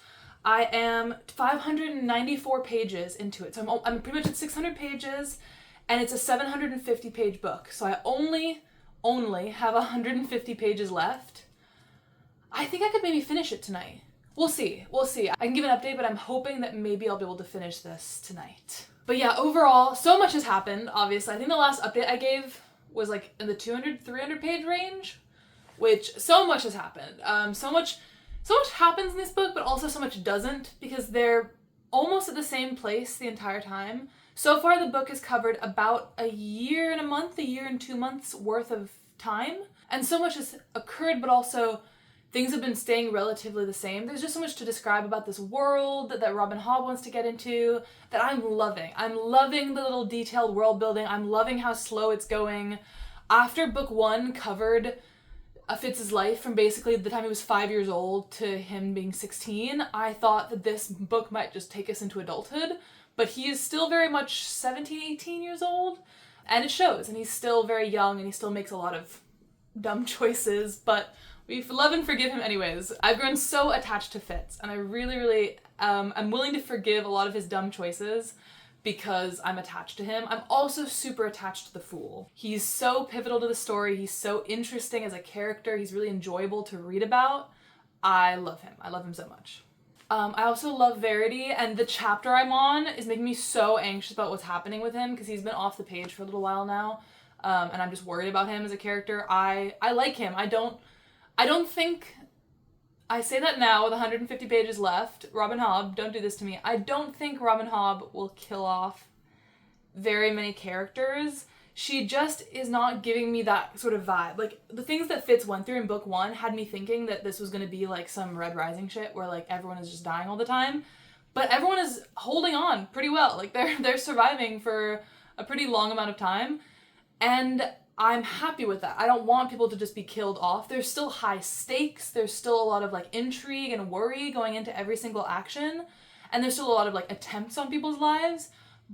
I am 594 pages into it. So I'm pretty much at 600 pages and it's a 750 page book. So I only have 150 pages left. I think I could maybe finish it tonight. We'll see. I can give an update, but I'm hoping that maybe I'll be able to finish this tonight. But yeah, overall, so much has happened, obviously. I think the last update I gave was like in the 200, 300 page range, which so much has happened. So much so much happens in this book, but also so much doesn't, because they're almost at the same place the entire time. So far, the book has covered about a year and a month, a year and 2 months worth of time. And so much has occurred, but also things have been staying relatively the same. There's just so much to describe about this world that Robin Hobb wants to get into that I'm loving. I'm loving the little detailed world building. I'm loving how slow it's going. After book 1 covered Fitz's life from basically the time he was 5 years old to him being 16, I thought that this book might just take us into adulthood. But he is still very much 17, 18 years old. And it shows. And he's still very young and he still makes a lot of dumb choices. But we love and forgive him anyways. I've grown so attached to Fitz, and I really, I'm willing to forgive a lot of his dumb choices because I'm attached to him. I'm also super attached to the Fool. He's so pivotal to the story. He's so interesting as a character. He's really enjoyable to read about. I love him. I love him so much. I also love Verity, and the chapter I'm on is making me so anxious about what's happening with him because he's been off the page for a little while now, and I'm just worried about him as a character. I like him. I don't think, I say that now with 150 pages left, Robin Hobb, don't do this to me. I don't think Robin Hobb will kill off very many characters. She just is not giving me that sort of vibe. Like, the things that Fitz went through in book 1 had me thinking that this was going to be like some Red Rising shit where like everyone is just dying all the time. But everyone is holding on pretty well. Like, they're surviving for a pretty long amount of time. And I'm happy with that. I don't want people to just be killed off. There's still high stakes. There's still a lot of like intrigue and worry going into every single action. And there's still a lot of like attempts on people's lives.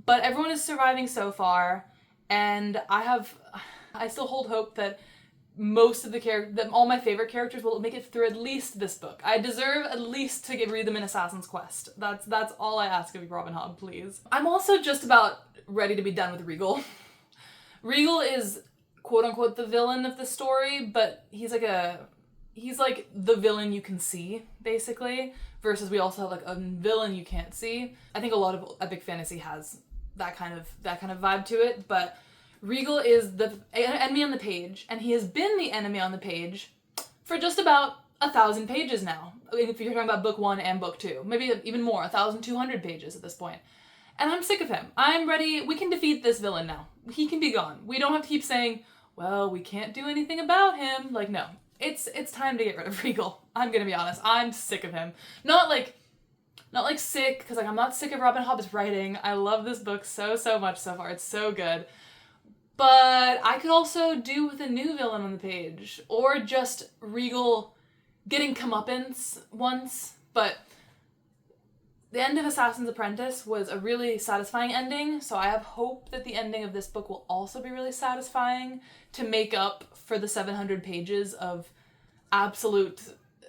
But everyone is surviving so far. And I still hold hope that most of that all my favorite characters will make it through at least this book. I deserve at least to read them in Assassin's Quest. That's all I ask of you, Robin Hobb, please. I'm also just about ready to be done with Regal. Regal is quote-unquote the villain of the story, but he's like the villain you can see, basically, versus we also have like a villain you can't see. I think a lot of epic fantasy has that kind of vibe to it, but Regal is the enemy on the page, and he has been the enemy on the page for just about 1,000 pages now. If you're talking about book 1 and book 2, maybe even more, 1,200 pages at this point. And I'm sick of him. I'm ready. We can defeat this villain now. He can be gone. We don't have to keep saying, well, we can't do anything about him. Like, no. It's time to get rid of Regal. I'm gonna be honest. I'm sick of him. Not like sick, because like I'm not sick of Robin Hobb's writing. I love this book so much so far. It's so good. But I could also do with a new villain on the page. Or just Regal getting comeuppance once. But the end of Assassin's Apprentice was a really satisfying ending, so I have hope that the ending of this book will also be really satisfying to make up for the 700 pages of absolute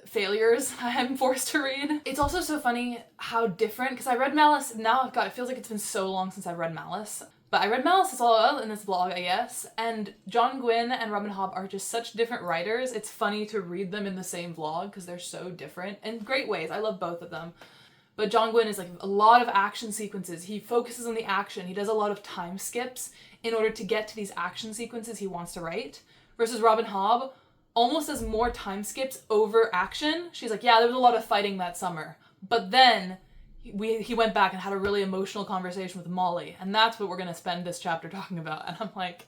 failures I'm forced to read. It's also so funny how different, because I read Malice, now, God, it feels like it's been so long since I've read Malice. But I read Malice as well in this blog, I guess, and John Gwynne and Robin Hobb are just such different writers. It's funny to read them in the same vlog because they're so different in great ways. I love both of them. But John Gwynne is like a lot of action sequences. He focuses on the action. He does a lot of time skips in order to get to these action sequences he wants to write. Versus Robin Hobb almost does more time skips over action. She's like, yeah, there was a lot of fighting that summer. But then he went back and had a really emotional conversation with Molly. And that's what we're going to spend this chapter talking about. And I'm like,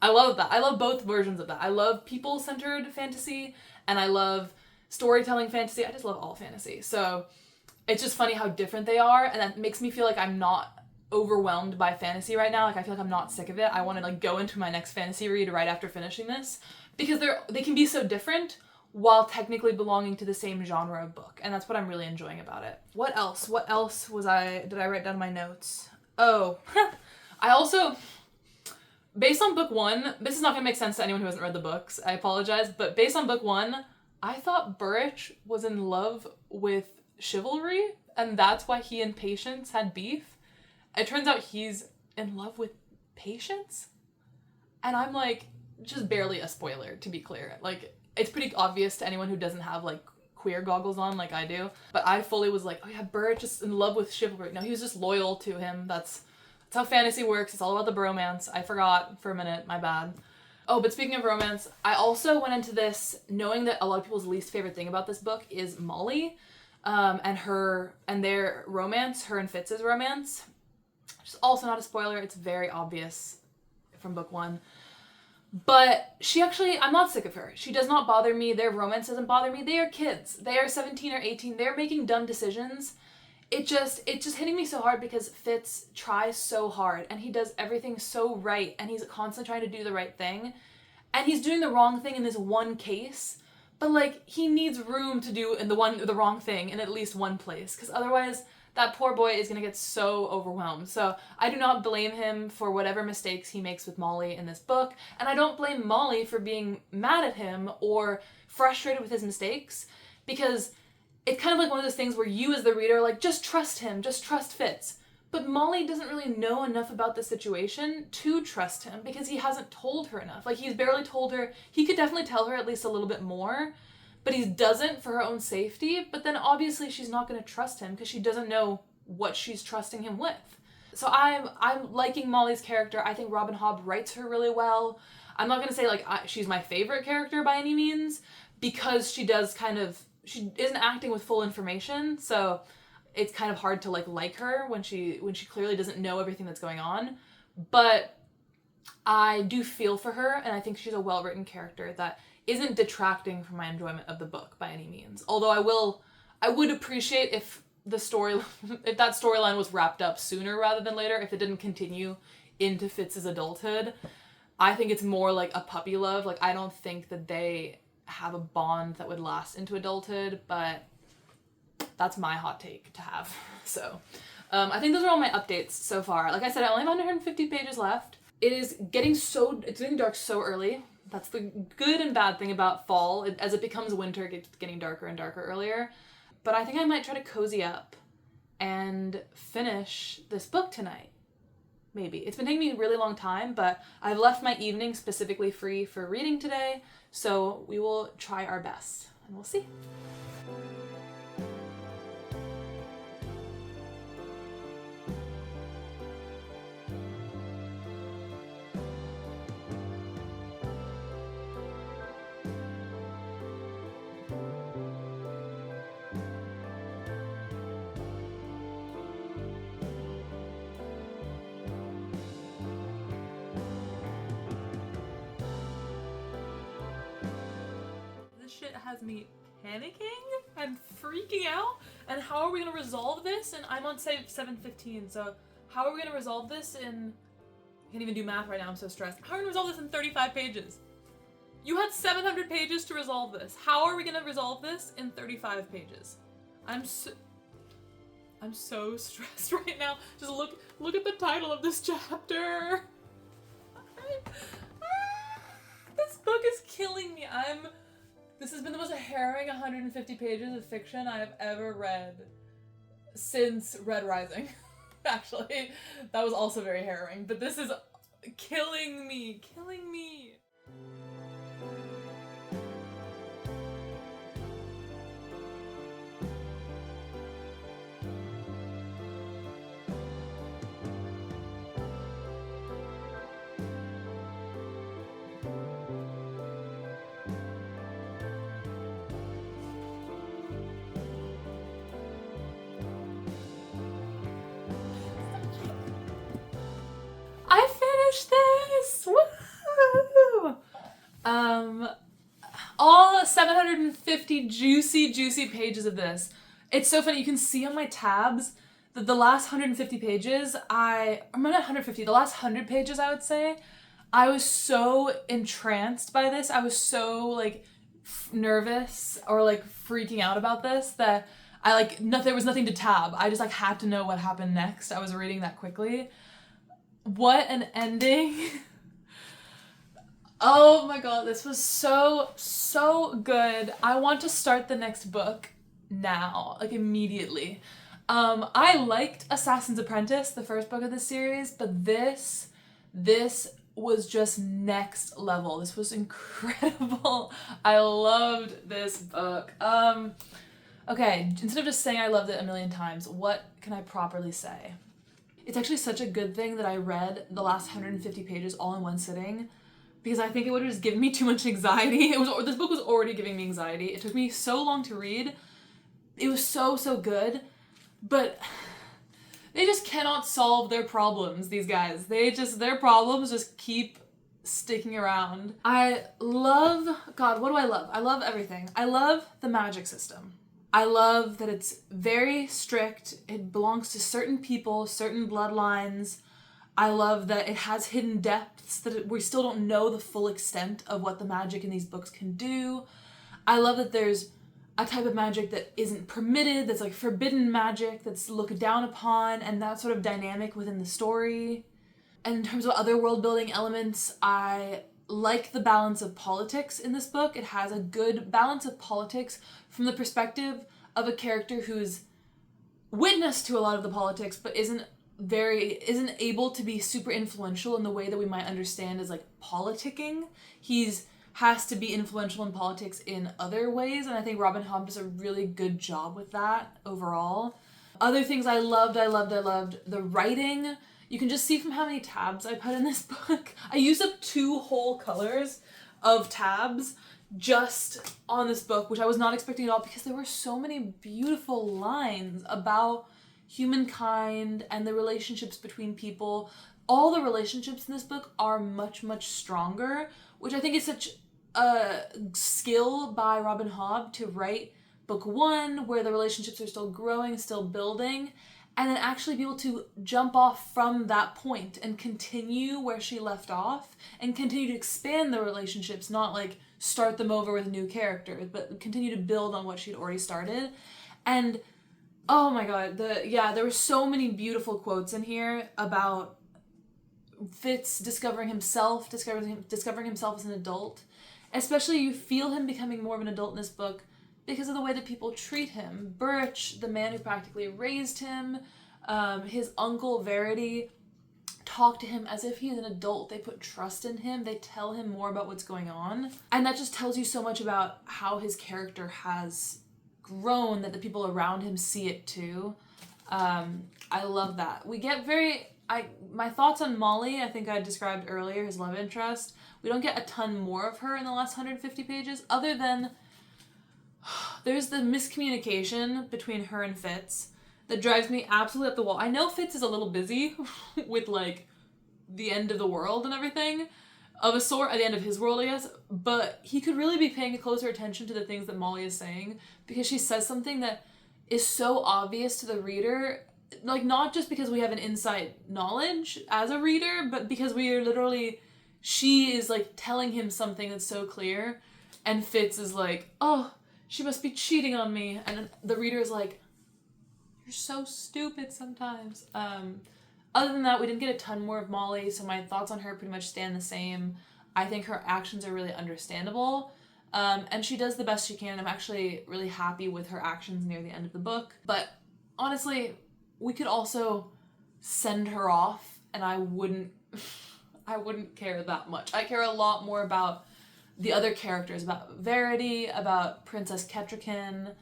I love that. I love both versions of that. I love people-centered fantasy and I love storytelling fantasy. I just love all fantasy. So it's just funny how different they are, and that makes me feel like I'm not overwhelmed by fantasy right now. Like, I feel like I'm not sick of it. I want to like go into my next fantasy read right after finishing this, because they can be so different while technically belonging to the same genre of book, and that's what I'm really enjoying about it. What else did I write down in my notes? Oh, I also, based on book 1, this is not going to make sense to anyone who hasn't read the books, I apologize, but based on book 1, I thought Burrich was in love with Chivalry, and that's why he and Patience had beef. It turns out he's in love with Patience, and I'm like, just barely a spoiler, to be clear. Like, it's pretty obvious to anyone who doesn't have like queer goggles on like I do, but I fully was like, oh yeah, Burrich is in love with Chivalry. No, he was just loyal to him. That's how fantasy works. It's all about the bromance. I forgot for a minute, my bad. Oh, but speaking of romance, I also went into this knowing that a lot of people's least favorite thing about this book is Molly, and their romance, her and Fitz's romance. Which is also not a spoiler, it's very obvious from book one. But I'm not sick of her. She does not bother me. Their romance doesn't bother me. They are kids. They are 17 or 18. They're making dumb decisions. It's just hitting me so hard because Fitz tries so hard and he does everything so right and he's constantly trying to do the right thing. And he's doing the wrong thing in this one case, but like he needs room to do the wrong thing in at least one place, because otherwise that poor boy is going to get so overwhelmed. So I do not blame him for whatever mistakes he makes with Molly in this book, and I don't blame Molly for being mad at him or frustrated with his mistakes, because it's kind of like one of those things where you as the reader are like, just trust him, just trust Fitz. But Molly doesn't really know enough about the situation to trust him because he hasn't told her enough. Like, he's barely told her. He could definitely tell her at least a little bit more, but he doesn't for her own safety. But then obviously she's not going to trust him because she doesn't know what she's trusting him with. So I'm liking Molly's character. I think Robin Hobb writes her really well. I'm not going to say like she's my favorite character by any means, because she isn't acting with full information, so it's kind of hard to like her when she clearly doesn't know everything that's going on. But I do feel for her, and I think she's a well-written character that isn't detracting from my enjoyment of the book by any means. Although I would appreciate if that storyline was wrapped up sooner rather than later, if it didn't continue into Fitz's adulthood. I think it's more like a puppy love. Like, I don't think that they have a bond that would last into adulthood, but that's my hot take to have. So I think those are all my updates so far. Like I said, I only have 150 pages left. It's getting dark so early. That's the good and bad thing about fall. As it becomes winter, it gets getting darker and darker earlier. But I think I might try to cozy up and finish this book tonight. Maybe. It's been taking me a really long time, but I've left my evening specifically free for reading today, so we will try our best, and we'll see. Shit has me panicking and freaking out, and how are we gonna resolve this? And I'm on 7:15, so how are we gonna resolve this in... I can't even do math right now, I'm so stressed. How are we gonna resolve this in 35 pages? You had 700 pages to resolve this. How are we gonna resolve this in 35 pages? I'm so stressed right now. Just look at the title of this chapter. This book is killing me. This has been the most harrowing 150 pages of fiction I have ever read since Red Rising. Actually, that was also very harrowing, but this is killing me. I finished this! Woo! All 750 juicy pages of this. It's so funny, you can see on my tabs that the last 150 pages, not 150, the last 100 pages I would say, I was so entranced by this, I was so nervous or freaking out about this that there was nothing to tab. I just had to know what happened next. I was reading that quickly. What an ending. Oh my god, this was so good. I want to start the next book now, immediately. I liked Assassin's Apprentice, the first book of this series, but this was just next level. This was incredible. I loved this book. Okay, instead of just saying I loved it a million times, what can I properly say? It's actually such a good thing that I read the last 150 pages all in one sitting, because I think it would have just given me too much anxiety. This book was already giving me anxiety. It took me so long to read. It was so good, but they just cannot solve their problems, these guys. Their problems just keep sticking around. I love, God, what do I love? I love everything. I love the magic system. I love that it's very strict. It belongs to certain people, certain bloodlines. I love that it has hidden depths, that we still don't know the full extent of what the magic in these books can do. I love that there's a type of magic that isn't permitted, that's like forbidden magic, that's looked down upon, and that sort of dynamic within the story. And in terms of other world building elements, I like the balance of politics in this book. It has a good balance of politics from the perspective of a character who's witness to a lot of the politics, but isn't able to be super influential in the way that we might understand as like politicking. He's has to be influential in politics in other ways, and I think Robin Hobb does a really good job with that overall. Other things I loved the writing. You can just see from how many tabs I put in this book. I used up 2 whole colors of tabs just on this book, which I was not expecting at all, because there were so many beautiful lines about humankind and the relationships between people. All the relationships in this book are much stronger, which I think is such a skill by Robin Hobb to write book 1 where the relationships are still growing, still building, and then actually be able to jump off from that point and continue where she left off and continue to expand the relationships, not like start them over with new characters, but continue to build on what she'd already started. And oh my god, there were so many beautiful quotes in here about Fitz discovering himself as an adult. Especially, you feel him becoming more of an adult in this book because of the way that people treat him. Birch, the man who practically raised him, his uncle Verity, talk to him as if he's an adult. They put trust in him. They tell him more about what's going on. And that just tells you so much about how his character has grown, that the people around him see it too. I love that. We get my thoughts on Molly, I think I described earlier, his love interest. We don't get a ton more of her in the last 150 pages, other than there's the miscommunication between her and Fitz that drives me absolutely up the wall. I know Fitz is a little busy with like the end of the world and everything, of a sort, at the end of his world, I guess, but he could really be paying closer attention to the things that Molly is saying, because she says something that is so obvious to the reader, like not just because we have an inside knowledge as a reader, but because we are literally, she is like telling him something that's so clear, and Fitz is like, oh, she must be cheating on me, and the reader is like, you're so stupid sometimes. Other than that, we didn't get a ton more of Molly, so my thoughts on her pretty much stand the same. I think her actions are really understandable, and she does the best she can. I'm actually really happy with her actions near the end of the book, but honestly, we could also send her off, and I wouldn't care that much. I care a lot more about the other characters, about Verity, about Princess Ketrican,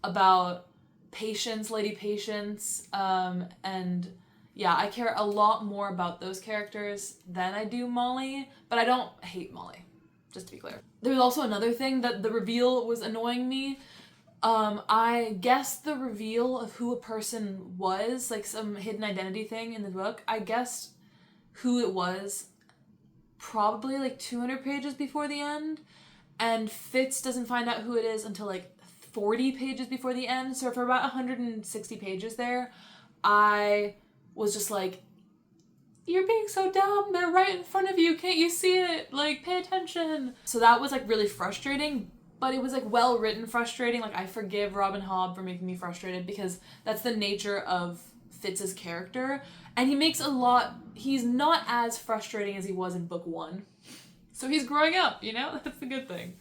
about Patience, Lady Patience, and yeah, I care a lot more about those characters than I do Molly, but I don't hate Molly, just to be clear. There was also another thing that the reveal was annoying me. I guessed the reveal of who a person was, like some hidden identity thing in the book. I guessed who it was probably like 200 pages before the end, and Fitz doesn't find out who it is until like 40 pages before the end. So for about 160 pages there, I was just like, you're being so dumb, they're right in front of you, can't you see it? Like, pay attention. So that was like really frustrating, but it was like well written frustrating. Like, I forgive Robin Hobb for making me frustrated, because that's the nature of Fitz's character, and he's not as frustrating as he was in book 1. So he's growing up, you know? That's the good thing.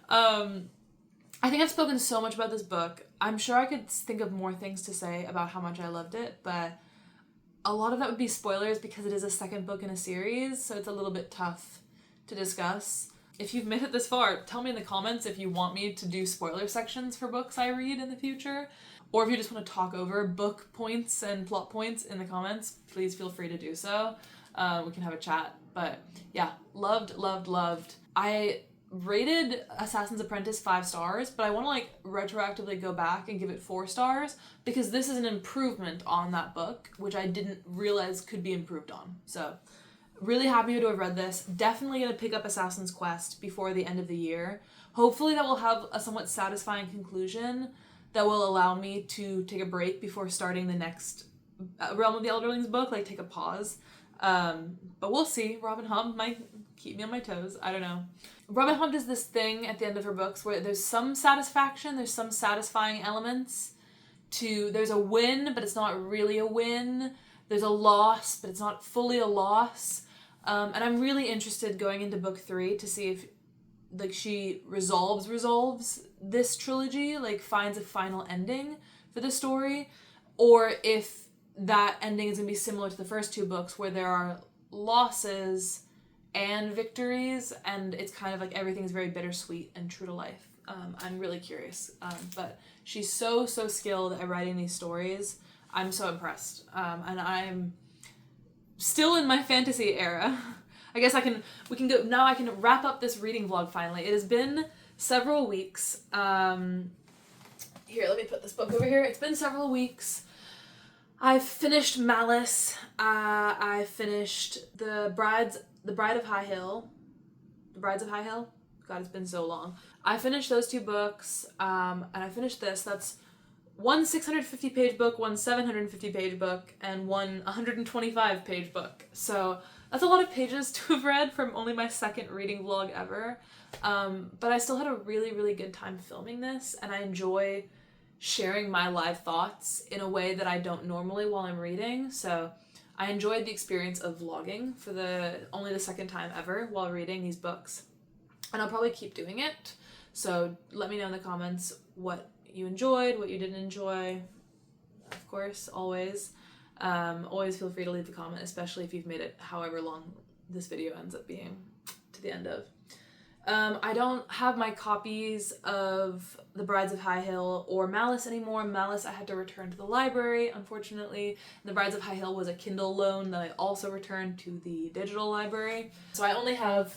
I think I've spoken so much about this book. I'm sure I could think of more things to say about how much I loved it, but a lot of that would be spoilers because it is a second book in a series, so it's a little bit tough to discuss. If you've made it this far, tell me in the comments if you want me to do spoiler sections for books I read in the future, or if you just want to talk over book points and plot points in the comments, please feel free to do so. we can have a chat. But yeah, loved, loved, loved. I rated Assassin's Apprentice 5 stars, but I want to like retroactively go back and give it 4 stars because this is an improvement on that book, which I didn't realize could be improved on. So really happy to have read this. Definitely going to pick up Assassin's Quest before the end of the year. Hopefully that will have a somewhat satisfying conclusion that will allow me to take a break before starting the next Realm of the Elderlings book, like take a pause. But we'll see. Robin Hobb might keep me on my toes. I don't know. Robin Hobb does this thing at the end of her books where there's some satisfaction, there's some satisfying elements there's a win, but it's not really a win. There's a loss, but it's not fully a loss. And I'm really interested going into book 3 to see if like she resolves this trilogy, like finds a final ending for the story, or if that ending is going to be similar to the first 2 books where there are losses and victories, and it's kind of like everything's very bittersweet and true to life. I'm really curious. But she's so skilled at writing these stories. I'm so impressed. And I'm still in my fantasy era. I guess I can wrap up this reading vlog finally. It has been several weeks. Here, let me put this book over here. It's been several weeks. I've finished Malice. I finished The Brides of High Hill. God, it's been so long. I finished those 2 books, and I finished this. That's one 650-page book, one 750-page book, and one 125-page book. So that's a lot of pages to have read from only my second reading vlog ever. But I still had a really, really good time filming this, and I enjoy sharing my live thoughts in a way that I don't normally while I'm reading. So I enjoyed the experience of vlogging for only the second time ever while reading these books. And I'll probably keep doing it. So let me know in the comments what you enjoyed, what you didn't enjoy. Of course, always. Always feel free to leave a comment, especially if you've made it however long this video ends up being to the end of. I don't have my copies of The Brides of High Hill or Malice anymore. Malice I had to return to the library, unfortunately. The Brides of High Hill was a Kindle loan that I also returned to the digital library. So I only have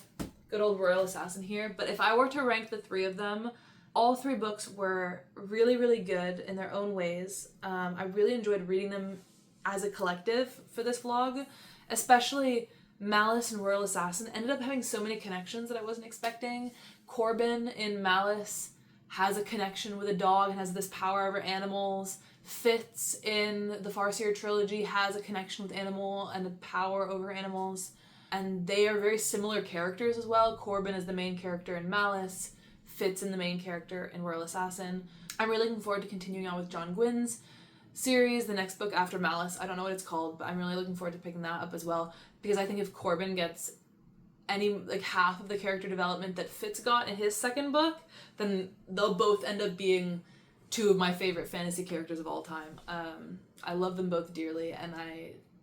good old Royal Assassin here, but if I were to rank the 3 of them, all 3 books were really, really good in their own ways. I really enjoyed reading them as a collective for this vlog, especially Malice and Royal Assassin ended up having so many connections that I wasn't expecting. Corbin in Malice has a connection with a dog and has this power over animals. Fitz in the Farseer trilogy has a connection with animal and a power over animals. And they are very similar characters as well. Corbin is the main character in Malice, Fitz in the main character in Royal Assassin. I'm really looking forward to continuing on with John Gwynne's series, the next book after Malice. I don't know what it's called, but I'm really looking forward to picking that up as well, because I think if Corbin gets half of the character development that Fitz got in his second book, then they'll both end up being 2 of my favorite fantasy characters of all time. I love them both dearly, and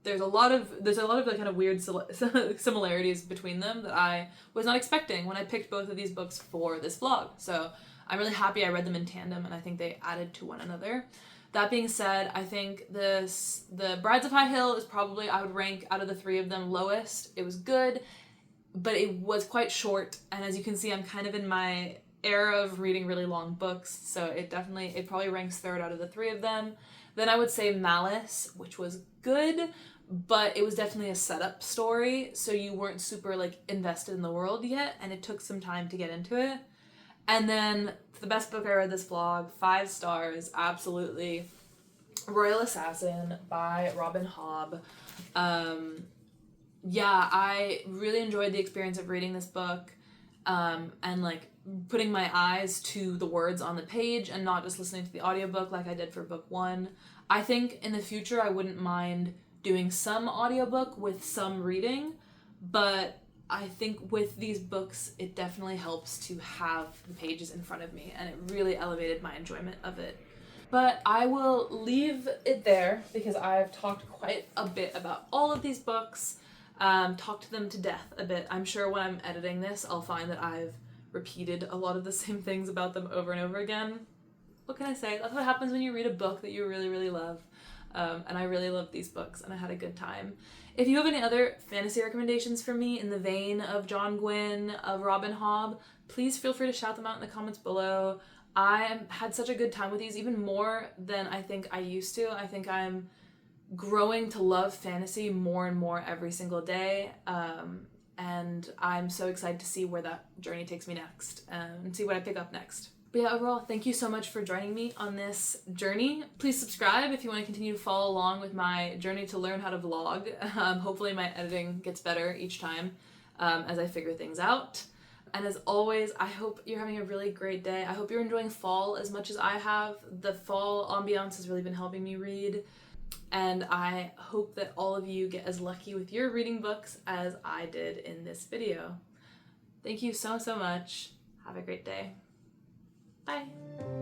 there's a lot of like kind of weird similarities between them that I was not expecting when I picked both of these books for this vlog. So I'm really happy I read them in tandem, and I think they added to one another. That being said, I think the Brides of High Hill is probably, I would rank out of the 3 of them lowest. It was good, but it was quite short, and as you can see, I'm kind of in my era of reading really long books, so it probably ranks 3rd out of the 3 of them. Then I would say Malice, which was good, but it was definitely a setup story, so you weren't super invested in the world yet, and it took some time to get into it. And then the best book I read this vlog, 5 stars, absolutely, Royal Assassin by Robin Hobb. Yeah, I really enjoyed the experience of reading this book, and putting my eyes to the words on the page and not just listening to the audiobook like I did for book 1. I think in the future I wouldn't mind doing some audiobook with some reading, but I think with these books it definitely helps to have the pages in front of me, and it really elevated my enjoyment of it. But I will leave it there because I've talked quite a bit about all of these books, talked them to death a bit. I'm sure when I'm editing this I'll find that I've repeated a lot of the same things about them over and over again. What can I say? That's what happens when you read a book that you really, really love. And I really loved these books, and I had a good time. If you have any other fantasy recommendations for me in the vein of John Gwynne, of Robin Hobb, please feel free to shout them out in the comments below. I had such a good time with these, even more than I think I used to. I think I'm growing to love fantasy more and more every single day, and I'm so excited to see where that journey takes me next, and see what I pick up next. But yeah, overall, thank you so much for joining me on this journey. Please subscribe if you want to continue to follow along with my journey to learn how to vlog. Hopefully my editing gets better each time as I figure things out. And as always, I hope you're having a really great day. I hope you're enjoying fall as much as I have. The fall ambiance has really been helping me read. And I hope that all of you get as lucky with your reading books as I did in this video. Thank you so much. Have a great day. Bye.